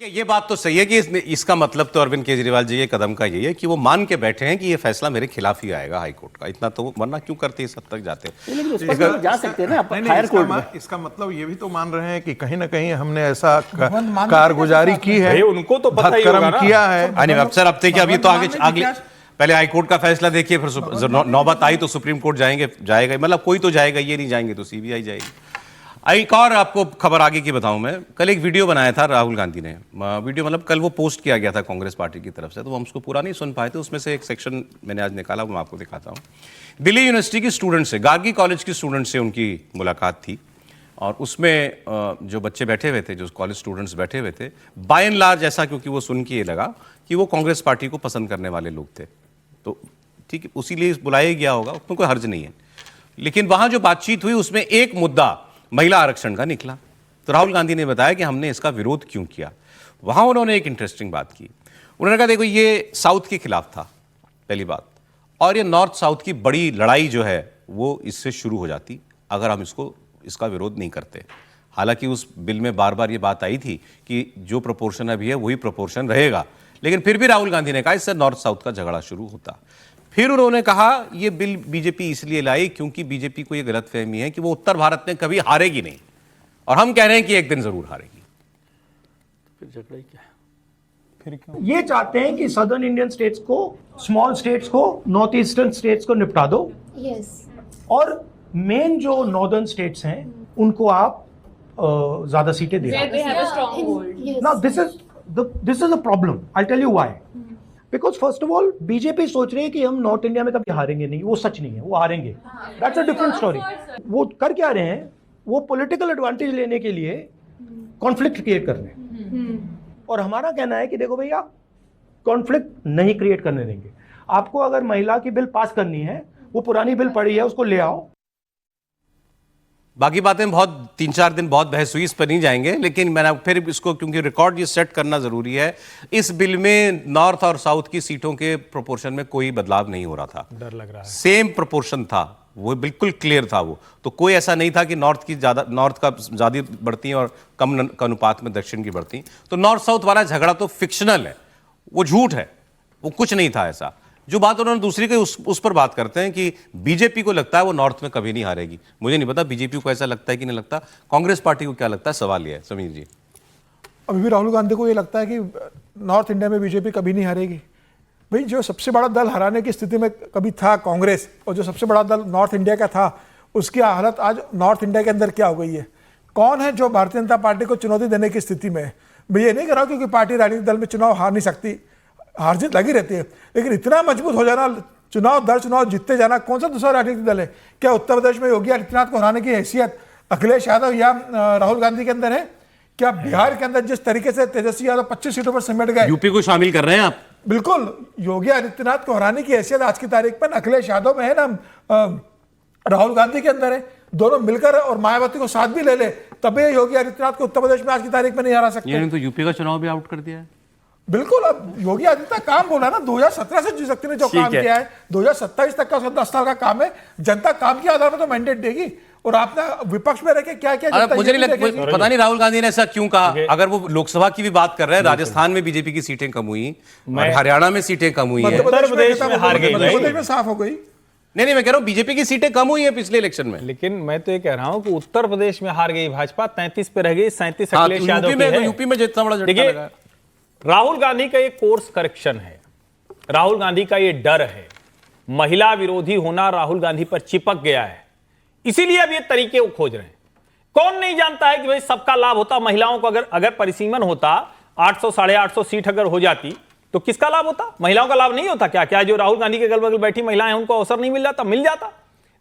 ये बात तो सही है कि इसका मतलब तो अरविंद केजरीवाल जी के कदम का यही है कि वो मान के बैठे हैं कि ये फैसला मेरे खिलाफ ही आएगा हाई कोर्ट का। इतना तो वरना क्यों करते इस हद तक जाते हैं। लेकिन उस पर तो जा सकते हैं ना हायर कोर्ट में। इसका मतलब ये भी तो मान रहे हैं कि कहीं ना कहीं हमने ऐसा कारगुजारी की है, उनको तो पता ही होगा ना। किया है। अब सर अब देखिए, अभी तो आगे पहले हाई कोर्ट का फैसला देखिए, फिर नौबत आई तो सुप्रीम कोर्ट जाएगा, मतलब कोई तो जाएगा, ये नहीं जाएंगे तो सीबीआई जाएगी। एक और आपको खबर आगे की बताऊं, मैं कल एक वीडियो बनाया था राहुल गांधी ने, वीडियो मतलब कल वो पोस्ट किया गया था कांग्रेस पार्टी की तरफ से, तो हम उसको पूरा नहीं सुन पाए थे। उसमें से एक सेक्शन मैंने आज निकाला, वो मैं आपको दिखाता हूं। दिल्ली यूनिवर्सिटी की स्टूडेंट से, गार्गी कॉलेज की स्टूडेंट से उनकी मुलाकात थी, और उसमें जो बच्चे बैठे हुए थे, जो कॉलेज स्टूडेंट्स बैठे हुए थे, बाय एंड लार्ज ऐसा, क्योंकि वो सुन के ये लगा कि वो कांग्रेस पार्टी को पसंद करने वाले लोग थे, तो ठीक है, उसी लिए बुलाया गया होगा, उसमें कोई हर्ज नहीं है। लेकिन वहां जो बातचीत हुई उसमें एक मुद्दा महिला आरक्षण का निकला। तो राहुल गांधी ने बताया कि हमने इसका विरोध क्यों किया। वहां उन्होंने एक इंटरेस्टिंग बात की। उन्होंने कहा देखो, ये साउथ के खिलाफ था पहली बात, और ये नॉर्थ साउथ की बड़ी लड़ाई जो है वो इससे शुरू हो जाती अगर हम इसका विरोध नहीं करते। हालांकि उस बिल में बार बार ये बात आई थी कि जो प्रोपोर्शन अभी है वही प्रोपोर्शन रहेगा, लेकिन फिर भी राहुल गांधी ने कहा इससे नॉर्थ साउथ का झगड़ा शुरू होता। फिर उन्होंने कहा यह बिल बीजेपी इसलिए लाई क्योंकि बीजेपी को यह गलतफहमी है कि वो उत्तर भारत में कभी हारेगी नहीं, और हम कह रहे हैं कि एक दिन जरूर हारेगी। फिर झगड़ा ही क्या है? फिर क्यों ये चाहते हैं कि सदर्न इंडियन स्टेट्स को, स्मॉल स्टेट्स को, नॉर्थ ईस्टर्न स्टेट्स को निपटा दो, और मेन जो नॉर्दर्न स्टेट्स हैं उनको आप ज्यादा सीटें दे दो। Now this is a problem, I tell you why. Because first of all BJP सोच रही है कि हम नॉर्थ इंडिया में कभी हारेंगे नहीं, वो सच नहीं है, वो हारेंगे, दैट्स अ डिफरेंट स्टोरी। वो कर क्या रहे हैं, वो पॉलिटिकल एडवांटेज लेने के लिए कॉन्फ्लिक्ट क्रिएट कर रहे हैं, और हमारा कहना है कि देखो भैया, कॉन्फ्लिक्ट नहीं क्रिएट करने देंगे। आपको अगर महिला की बिल पास करनी है, वो पुरानी बिल पड़ी है, उसको ले आओ। बाकी बातें बहुत 3-4 दिन बहुत बहस हुई, इस पर नहीं जाएंगे, लेकिन मैंने फिर इसको, क्योंकि रिकॉर्ड ये सेट करना जरूरी है, इस बिल में नॉर्थ और साउथ की सीटों के प्रोपोर्शन में कोई बदलाव नहीं हो रहा था, डर लग रहा है, सेम प्रोपोर्शन था, वो बिल्कुल क्लियर था। वो तो कोई ऐसा नहीं था कि नॉर्थ का ज्यादा बढ़ती और कम का अनुपात में दक्षिण की बढ़ती। तो नॉर्थ साउथ वाला झगड़ा तो फिक्शनल है, वो झूठ है, वो कुछ नहीं था ऐसा। जो बात उन्होंने दूसरी की उस पर बात करते हैं कि बीजेपी को लगता है वो नॉर्थ में कभी नहीं हारेगी। मुझे नहीं पता बीजेपी को ऐसा लगता है कि नहीं लगता, कांग्रेस पार्टी को क्या लगता है, सवाल ये है। समीर जी, अभी भी राहुल गांधी को ये लगता है कि नॉर्थ इंडिया में बीजेपी कभी नहीं हारेगी। भाई, जो सबसे बड़ा दल हराने की स्थिति में कभी था कांग्रेस, और जो सबसे बड़ा दल नॉर्थ इंडिया का था, उसकी हालत आज नॉर्थ इंडिया के अंदर क्या हो गई है। कौन है जो भारतीय जनता पार्टी को चुनौती देने की स्थिति में है? मैं ये नहीं कर रहा हूँ क्योंकि पार्टी राजनीतिक दल में चुनाव हार नहीं सकती, हार जीत लगी रहती है, लेकिन इतना मजबूत हो जाना, चुनाव दर चुनाव जीतते जाना, कौन सा दूसरा राजनीतिक दल है? क्या उत्तर प्रदेश में योगी आदित्यनाथ को हराने की हैसियत अखिलेश यादव या राहुल गांधी के अंदर है? क्या बिहार के अंदर जिस तरीके से तेजस्वी यादव 25 सीटों पर सिमट गए, यूपी को शामिल कर रहे हैं आप? बिल्कुल, योगी आदित्यनाथ को हराने की हैसियत आज की तारीख पर अखिलेश यादव में है ना, राहुल गांधी के अंदर है। दोनों मिलकर और मायावती को साथ भी ले ले, तभी योगी आदित्यनाथ को उत्तर प्रदेश में आज की तारीख में नहीं हरा सकते। तो यूपी का चुनाव भी आउट कर दिया है। बिल्कुल, अब योगी आदित्यनाथ काम बोला ना, 2017 से जी शक्ति ने जो काम किया है, 2027 तक का 10 साल का काम है। जनता काम के आधार पर तो मैंडेट देगी, और आपने विपक्ष में रह के क्या किया? मुझे नहीं लगता, पता नहीं राहुल गांधी ने ऐसा क्यों कहा। अगर वो लोकसभा की भी बात कर रहे हैं, राजस्थान में बीजेपी की सीटें कम हुई, हरियाणा में सीटें कम हुई है, उत्तर प्रदेश में हार गई, मध्य प्रदेश में साफ हो गई। नहीं, मैं कह रहा हूं बीजेपी की सीटें कम हुई है पिछले इलेक्शन में। लेकिन मैं तो ये कह रहा हूं कि उत्तर प्रदेश में हार गई भाजपा, 33 पे रह गई, 37 अखिलेश यादव की है। यूपी में जितना बड़ा झटका लगा। राहुल गांधी का ये कोर्स करेक्शन है, राहुल गांधी का ये डर है, महिला विरोधी होना राहुल गांधी पर चिपक गया है, इसीलिए अब ये तरीके वो खोज रहे हैं। कौन नहीं जानता है कि भाई सबका लाभ होता महिलाओं को, अगर परिसीमन होता 800 850 सीट अगर हो जाती तो किसका लाभ होता? महिलाओं का लाभ नहीं होता क्या? क्या जो राहुल गांधी के अगल बगल बैठी महिलाएं हैं उनको अवसर नहीं मिल जाता? मिल जाता।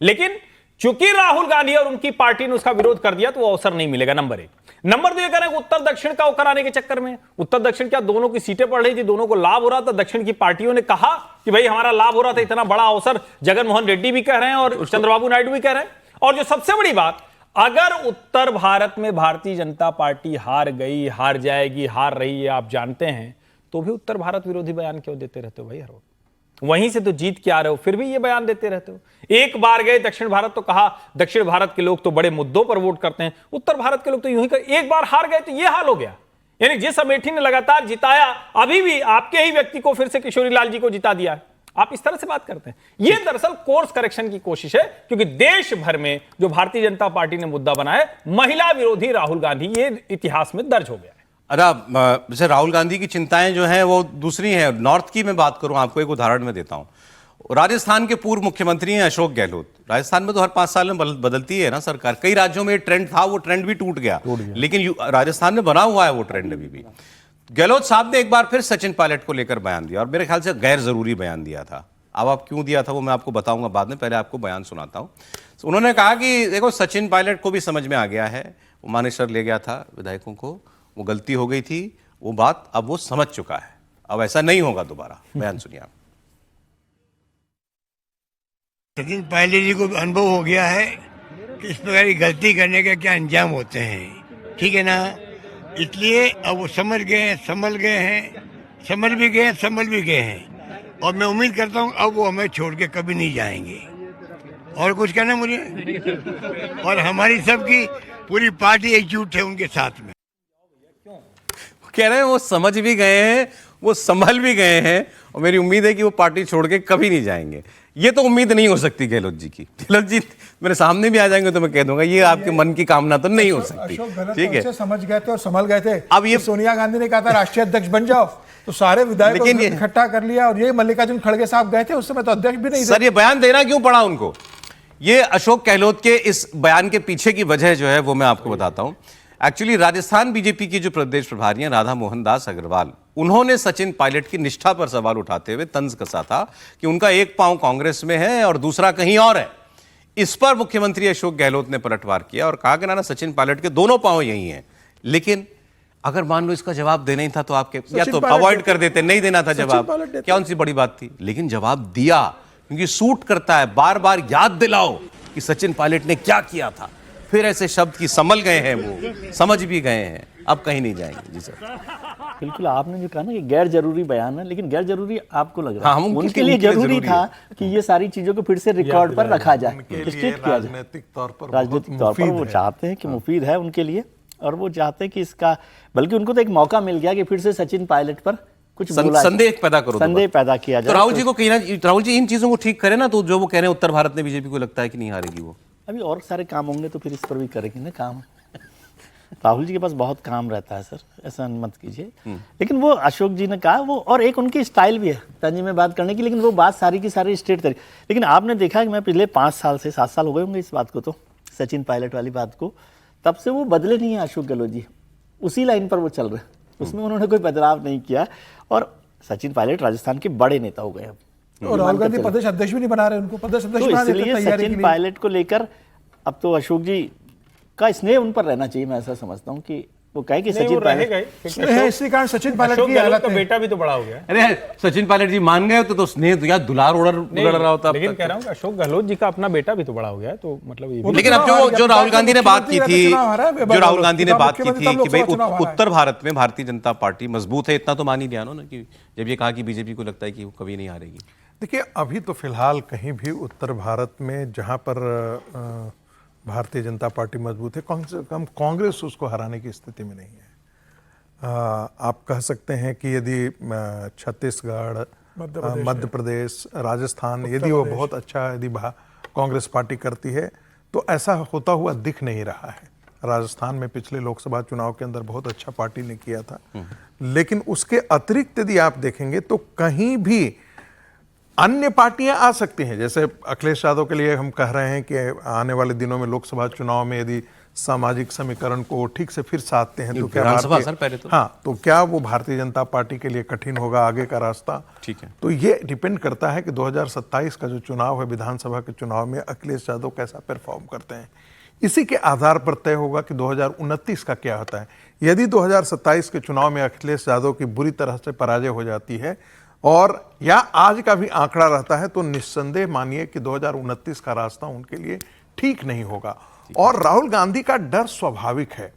लेकिन चूंकि राहुल गांधी और उनकी पार्टी ने उसका विरोध कर दिया तो वो अवसर नहीं मिलेगा। नंबर 1। नंबर 2 ये कह रहे हैं उत्तर दक्षिण का वो कराने के चक्कर में, उत्तर दक्षिण क्या दोनों की सीटें पड़ रही थी, दोनों को लाभ हो रहा था। दक्षिण की पार्टियों ने कहा कि भाई हमारा लाभ हो रहा था, इतना बड़ा अवसर जगनमोहन रेड्डी भी कह रहे हैं और चंद्रबाबू नायडू भी कह रहे हैं। और जो सबसे बड़ी बात, अगर उत्तर भारत में भारतीय जनता पार्टी हार गई, हार जाएगी, हार रही है, आप जानते हैं, तो भी उत्तर भारत विरोधी बयान क्यों देते रहते हो भाई हर वक्त? वहीं से तो जीत के आ रहे हो, फिर भी ये बयान देते रहते हो। एक बार गए दक्षिण भारत तो कहा दक्षिण भारत के लोग तो बड़े मुद्दों पर वोट करते हैं, उत्तर भारत के लोग तो यूं ही कर, एक बार हार गए तो ये हाल हो गया। यानी जिस अमेठी ने लगातार जिताया, अभी भी आपके ही व्यक्ति को फिर से किशोरी लाल जी को जिता दिया है। आप इस तरह से बात करते हैं। यह दरअसल कोर्स करेक्शन की कोशिश है, क्योंकि देश भर में जो भारतीय जनता पार्टी ने मुद्दा बनाया, महिला विरोधी राहुल गांधी, ये इतिहास में दर्ज हो गया है। अरे जैसे राहुल गांधी की चिंताएं जो हैं वो दूसरी हैं। नॉर्थ की मैं बात करूं, आपको एक उदाहरण मैं देता हूं। राजस्थान के पूर्व मुख्यमंत्री हैं अशोक गहलोत। राजस्थान में तो हर 5 साल में बदलती है ना सरकार। कई राज्यों में ट्रेंड था, वो ट्रेंड भी टूट गया, लेकिन राजस्थान में बना हुआ है वो ट्रेंड अभी भी। गहलोत साहब ने एक बार फिर सचिन पायलट को लेकर बयान दिया, और मेरे ख्याल से गैर जरूरी बयान दिया था। अब आप क्यों दिया था वो मैं आपको बताऊंगा बाद में, पहले आपको बयान सुनाता हूं। उन्होंने कहा कि देखो, सचिन पायलट को भी समझ में आ गया है, वो मानेसर ले गया था विधायकों को, वो गलती हो गई थी, वो बात अब वो समझ चुका है, अब ऐसा नहीं होगा दोबारा। बयान सुनिए आप। सचिन पायलट जी को अनुभव हो गया है कि इस प्रकार की गलती करने के क्या अंजाम होते हैं, ठीक है ना। इसलिए अब वो समझ गए हैं, संभल गए हैं, समझ भी गए हैं, संभल भी गए हैं, और मैं उम्मीद करता हूँ अब वो हमें छोड़ के कभी नहीं जाएंगे। और कुछ कहना मुझे, और हमारी सबकी पूरी पार्टी एकजुट है उनके साथ में। कह रहे हैं वो समझ भी गए हैं, वो संभल भी गए हैं, और मेरी उम्मीद है कि वो पार्टी छोड़ के कभी नहीं जाएंगे। ये तो उम्मीद नहीं हो सकती गहलोत जी की। गहलोत जी मेरे सामने भी आ जाएंगे तो मैं कह दूंगा ये आपके मन की कामना तो नहीं हो सकती। ठीक है, समझ गए थे और संभल गए थे। अब ये तो सोनिया गांधी ने कहा था राष्ट्रीय अध्यक्ष बन जाओ, तो सारे विधायकों को इकट्ठा कर लिया, और ये मल्लिकार्जुन खड़गे साहब गए थे, उस समय तो अध्यक्ष भी नहीं थे। सर ये बयान देना क्यों पड़ा उनको? ये अशोक गहलोत के इस बयान के पीछे की वजह जो है वो मैं आपको बताता हूं। एक्चुअली राजस्थान बीजेपी की जो प्रदेश प्रभारी हैं राधा मोहन दास अग्रवाल, उन्होंने सचिन पायलट की निष्ठा पर सवाल उठाते हुए तंज कसा था कि उनका एक पांव कांग्रेस में है और दूसरा कहीं और है। इस पर मुख्यमंत्री अशोक गहलोत ने पलटवार किया और कहा कि ना सचिन पायलट के दोनों पांव यही हैं। लेकिन अगर मान लो इसका जवाब देना ही था तो आपके या तो अवॉइड कर देते, नहीं देना था जवाब, क्या उनसी बड़ी बात थी। लेकिन जवाब दिया, क्योंकि सूट करता है। बार बार याद दिलाओ कि सचिन पायलट ने क्या किया था, फिर ऐसे शब्द की संभल गए हैं, वो समझ भी गए हैं, अब कहीं नहीं जाएंगे। जी सर, बिल्कुल आपने जो कहा ना कि गैर जरूरी बयान है, लेकिन गैर जरूरी आपको लग रहा है। हाँ, उनके लिए जरूरी था कि ये सारी चीजों को फिर से रिकॉर्ड पर रखा जाए, स्टेट किया जाए। राजनीतिक तौर पर वो चाहते हैं कि मुफीद है उनके लिए, और वो चाहते हैं कि इसका, बल्कि उनको तो एक मौका मिल गया कि फिर से सचिन पायलट पर कुछ संदेह पैदा करो, संदेह पैदा किया जाए। तो राहुल जी को कहीं ना, राहुल जी इन चीजों को ठीक करें ना, तो जो वो कह रहे हैं उत्तर भारत में बीजेपी को लगता है कि नहीं हारेगी, वो अभी और सारे काम होंगे तो फिर इस पर भी करेंगे ना काम। राहुल जी के पास बहुत काम रहता है सर, ऐसा मत कीजिए। लेकिन वो अशोक जी ने कहा वो, और एक उनकी स्टाइल भी है तंजी में बात करने की, लेकिन वो बात सारी की सारी स्ट्रेट तरीके। लेकिन आपने देखा कि मैं पिछले 5 साल से 7 साल हो गए होंगे इस बात को, तो सचिन पायलट वाली बात को, तब से वो बदले नहीं है अशोक गहलोत जी, उसी लाइन पर वो चल रहे, उसमें उन्होंने कोई बदलाव नहीं किया। और सचिन पायलट राजस्थान के बड़े नेता हो गए अब, और राहुल गांधी प्रदेश अध्यक्ष भी नहीं बना रहे उनको, प्रदेश अध्यक्ष तो बना देते इसलिए तैयारी के सचिन लिए। पायलट को लेकर अब तो अशोक जी का स्नेह उन पर रहना चाहिए। मैं ऐसा समझता हूं कि वो कहे कि सचिन पायलट है, इसी कारण सचिन पायलट की हालत का है। बेटा भी तो बड़ा हो गया। अरे सचिन पायलट जी मान गए तो स्नेह तो यार दुलार उड़ रहा होता। लेकिन कह रहा हूँ अशोक गहलोत जी का अपना बेटा भी तो बड़ा हो गया, तो मतलब ये भी। लेकिन अब जो राहुल गांधी ने बात की थी, जो राहुल गांधी ने बात की थी कि भाई उत्तर भारत में भारतीय जनता पार्टी मजबूत है, इतना तो मान ही लिया ना कि जब ये कहा कि बीजेपी को लगता है कि वो कभी नहीं हारेगी। देखिए, अभी तो फिलहाल कहीं भी उत्तर भारत में जहां पर भारतीय जनता पार्टी मजबूत है, कम से कम कांग्रेस उसको हराने की स्थिति में नहीं है। आप कह सकते हैं कि यदि छत्तीसगढ़, मध्य प्रदेश, राजस्थान, यदि वो बहुत अच्छा यदि कांग्रेस पार्टी करती है, तो ऐसा होता हुआ दिख नहीं रहा है। राजस्थान में पिछले लोकसभा चुनाव के अंदर बहुत अच्छा पार्टी ने किया था, लेकिन उसके अतिरिक्त यदि आप देखेंगे तो कहीं भी अन्य पार्टियां आ सकती हैं। जैसे अखिलेश यादव के लिए हम कह रहे हैं कि आने वाले दिनों में लोकसभा चुनाव में यदि सामाजिक समीकरण को ठीक से फिर साधते हैं तो क्या तो क्या वो भारतीय जनता पार्टी के लिए कठिन होगा आगे का रास्ता? ठीक है, तो ये डिपेंड करता है कि 2027 का जो चुनाव है, विधानसभा के चुनाव में अखिलेश यादव कैसा परफॉर्म करते हैं। इसी के आधार पर तय होगा कि 2029 का क्या होता है। यदि 2027 के चुनाव में अखिलेश यादव की बुरी तरह से पराजय हो जाती है और या आज का भी आंकड़ा रहता है, तो निस्संदेह मानिए कि 2029 का रास्ता उनके लिए ठीक नहीं होगा। और राहुल गांधी का डर स्वाभाविक है।